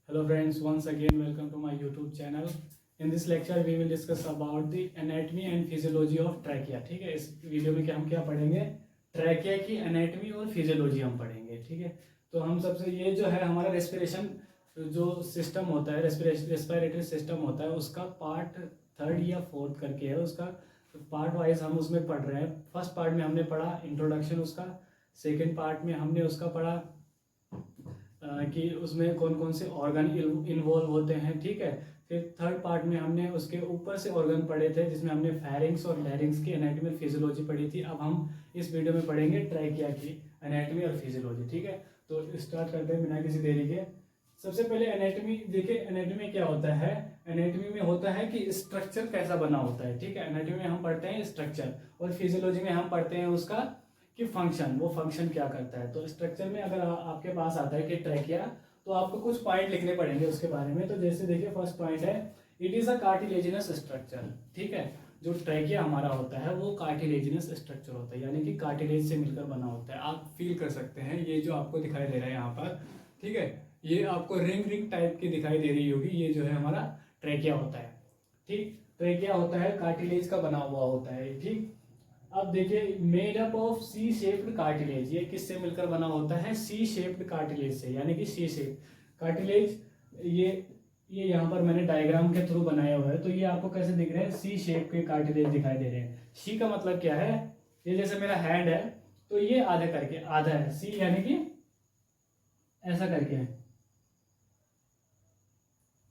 Hello friends, once again welcome to my YouTube channel. In this lecture we will discuss about the anatomy and physiology of trachea. ठीक है, इस video में हम क्या पढ़ेंगे, trachea की एनाटमी और फिजियोलॉजी हम पढ़ेंगे. ठीक है, तो हम सबसे ये जो है हमारा रेस्पिरेशन जो सिस्टम होता है, रेस्पिरेटरी सिस्टम होता है, उसका पार्ट 3rd या 4th करके है, उसका पार्ट वाइज हम उसमें पढ़ रहे हैं. फर्स्ट पार्ट में हमने पढ़ा इंट्रोडक्शन उसका, सेकेंड पार्ट में हमने उसका पढ़ा कि उसमें कौन कौन से ऑर्गन इन्वॉल्व होते हैं. ठीक है, फिर थर्ड पार्ट में हमने उसके ऊपर से ऑर्गन पढ़े थे जिसमें हमने फेरिंग्स और लैरिंग्स की एनाटॉमी और फिजियोलॉजी पढ़ी थी. अब हम इस वीडियो में पढ़ेंगे ट्रैकिया की एनाटॉमी और फिजियोलॉजी. ठीक है, तो स्टार्ट करते हैं बिना किसी देरी के. सबसे पहले एनाटॉमी देखिए, एनाटॉमी क्या होता है. एनाटॉमी में होता है कि स्ट्रक्चर कैसा बना होता है. ठीक है, एनाटॉमी में हम पढ़ते हैं स्ट्रक्चर और फिजियोलॉजी में हम पढ़ते हैं उसका कि फंक्शन, वो फंक्शन क्या करता है. तो स्ट्रक्चर में अगर आपके पास आता है कि ट्रैकिया, तो आपको कुछ पॉइंट लिखने पड़ेंगे उसके बारे में. तो जैसे देखिए फर्स्ट पॉइंट है, it is a cartilaginous structure. ठीक है, जो ट्रैकिया हमारा होता है वो कार्टिलेजिनस स्ट्रक्चर होता है, यानी कि कार्टिलेज से मिलकर बना होता है. आप फील कर सकते हैं, ये जो आपको दिखाई दे रहा है यहाँ पर, ठीक है, ये आपको रिंग रिंग टाइप की दिखाई दे रही होगी. ये जो है हमारा ट्रैकिया होता है. ठीक, ट्रैकिया होता है कार्टिलेज का बना हुआ होता है. ठीक, अब देखिए made up of C shaped cartilage. ये किससे मिलकर बना होता है, सी शेप्ड कार्टिलेज से, यानी कि सी शेप कार्टिलेज. ये यहाँ पर मैंने डायग्राम के थ्रू बनाया हुआ है. तो ये आपको कैसे दिख रहे हैं, सी शेप के कार्टिलेज दिखाई दे रहे हैं. सी का मतलब क्या है, ये जैसे मेरा हैंड है तो ये आधा करके आधा है, सी यानी कि ऐसा करके है.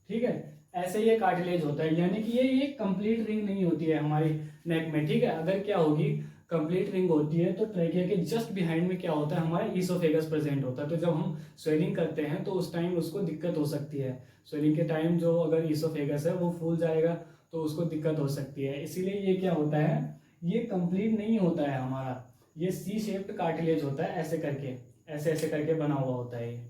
ठीक है, ऐसे ये कार्टिलेज होता है, यानी कि ये कंप्लीट रिंग नहीं होती है हमारी नेक में. ठीक है, अगर क्या होगी, कंप्लीट रिंग होती है तो ट्रैकिया के जस्ट बिहाइंड में क्या होता है, हमारा ईसोफेगस प्रेजेंट होता है. तो जब हम स्वेलिंग करते हैं तो उस टाइम उसको दिक्कत हो सकती है. स्वेलिंग के टाइम जो अगर ईसोफेगस है वो फूल जाएगा तो उसको दिक्कत हो सकती है. इसीलिए ये क्या होता है, ये कंप्लीट नहीं होता है हमारा. ये सी शेप्ड कार्टिलेज होता है, ऐसे करके, ऐसे ऐसे करके बना हुआ होता है. ये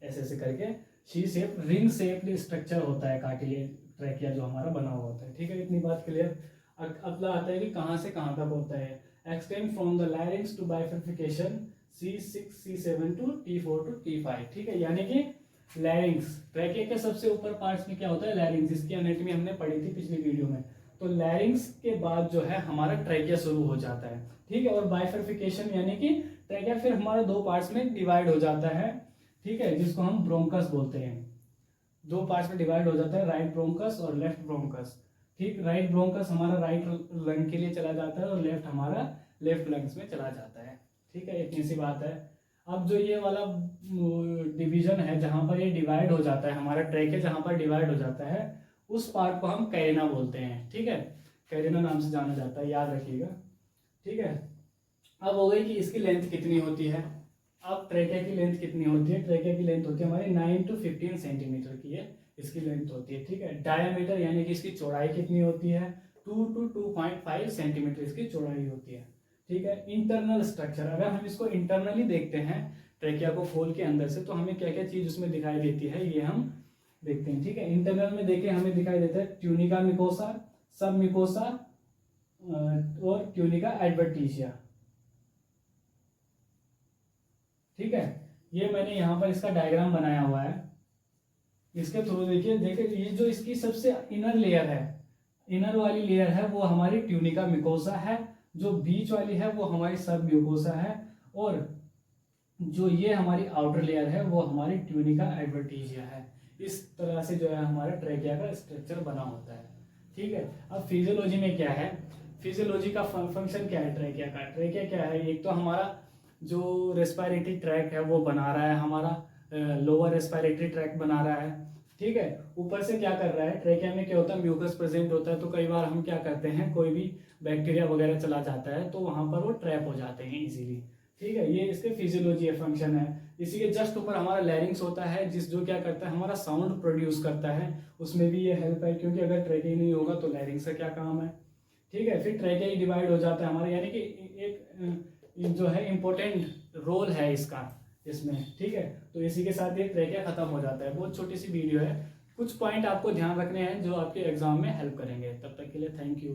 ऐसे ऐसे करके सी शेप रिंग शेप्ड स्ट्रक्चर होता है कार्टिलेज ट्रैकिया जो हमारा बना हुआ होता है. ठीक है, इतनी बात क्लियर. अगला आता है कि कहाँ से कहाँ तक होता है. Extend from the larynx to bifurcation C6 C7 to T4 to T5. ठीक है, यानी कि लैरिंग्स, ट्रैकिया के सबसे ऊपर पार्ट्स में क्या होता है, लैरिंग्स. इसकी एनाटॉमी हमने पढ़ी थी पिछली वीडियो में. तो लैरिंग्स के बाद जो है हमारा ट्रैकिया शुरू हो जाता है. ठीक है, और बाइफर्फिकेशन यानी कि ट्रैकिया फिर हमारा दो पार्ट्स में डिवाइड हो जाता है. ठीक है, जिसको हम ब्रोंकस बोलते हैं. दो पार्ट्स में डिवाइड हो जाता है, राइट ब्रोंकस और लेफ्ट ब्रोंकस. ठीक, राइट ब्रोंकस हमारा राइट लंग के लिए चला जाता है और लेफ्ट हमारा लेफ्ट लंग्स में चला जाता है. ठीक है, इतनी सी बात है. अब जो ये वाला डिवीजन है जहां पर ये डिवाइड हो जाता है, हमारा ट्रैकिया जहां पर डिवाइड हो जाता है, उस पार्ट को हम कैरिना बोलते हैं. ठीक है, कैरिना नाम से जाना जाता है, याद रखिएगा. ठीक है, अब हो गई कि इसकी लेंथ कितनी होती है. अब ट्रैकिया की लेंथ कितनी होती है, ट्रैकिया की लेंथ होती है हमारी 9 to 15 सेंटीमीटर की है, इसकी लेंथ होती है. ठीक है, डायमीटर यानी कि इसकी चौड़ाई कितनी होती है, 2 to 2.5 सेंटीमीटर इसकी चौड़ाई होती है. ठीक है, इंटरनल स्ट्रक्चर, अगर हम इसको इंटरनली देखते हैं ट्रैकिया को खोल के अंदर से, तो हमें क्या क्या चीज उसमें दिखाई देती है ये हम देखते हैं. ठीक है, इंटरनल में देखें हमें दिखाई देता है ट्यूनिका मिकोसा, सब मिकोसा और ट्यूनिका एडवर्टीसिया. ठीक है, ये मैंने यहाँ पर इसका डायग्राम बनाया हुआ है. इसके थ्रू देखिए देखिए ये जो इसकी सबसे इनर लेयर है, इनर वाली लेयर है वो हमारी ट्यूनिका मिकोसा है, जो बीच वाली है वो हमारी सब म्यूकोसा है, और जो ये हमारी आउटर लेयर है वो हमारी ट्यूनिका एडवर्टीसिया है. इस तरह से जो है हमारा ट्रैकिया का स्ट्रक्चर बना होता है. ठीक है, अब फिजियोलॉजी में क्या है, फिजियोलॉजी का फंक्शन क्या है ट्रैकिया का. ट्रैकिया क्या है, एक तो हमारा जो रेस्पिरेटरी ट्रैक है वो बना रहा है, हमारा लोअर रेस्पिरेटरी ट्रैक बना रहा है. ठीक है, ऊपर से क्या कर रहा है, ट्रैकिया में क्या होता है, म्यूकस प्रेजेंट होता है. तो कई बार हम क्या करते हैं, कोई भी बैक्टीरिया वगैरह चला जाता है तो वहां पर वो ट्रैप हो जाते हैं इजीली. ठीक है, ये इसके फिजियोलॉजी है, फंक्शन है. इसी के जस्ट ऊपर हमारा लैरिंग्स होता है, जिस जो क्या करता है, हमारा साउंड प्रोड्यूस करता है. उसमें भी ये हेल्प है, क्योंकि अगर ट्रैकिया नहीं होगा तो लैरिंग्स का क्या काम है. ठीक है, फिर ट्रैकिया ही डिवाइड हो जाता है हमारा, यानी कि एक जो है इम्पोर्टेंट रोल है इसका इसमें. ठीक है, तो इसी के साथ ये ट्रैकिया खत्म हो जाता है. बहुत छोटी सी वीडियो है, कुछ पॉइंट आपको ध्यान रखने हैं जो आपके एग्जाम में हेल्प करेंगे. तब तक के लिए थैंक यू.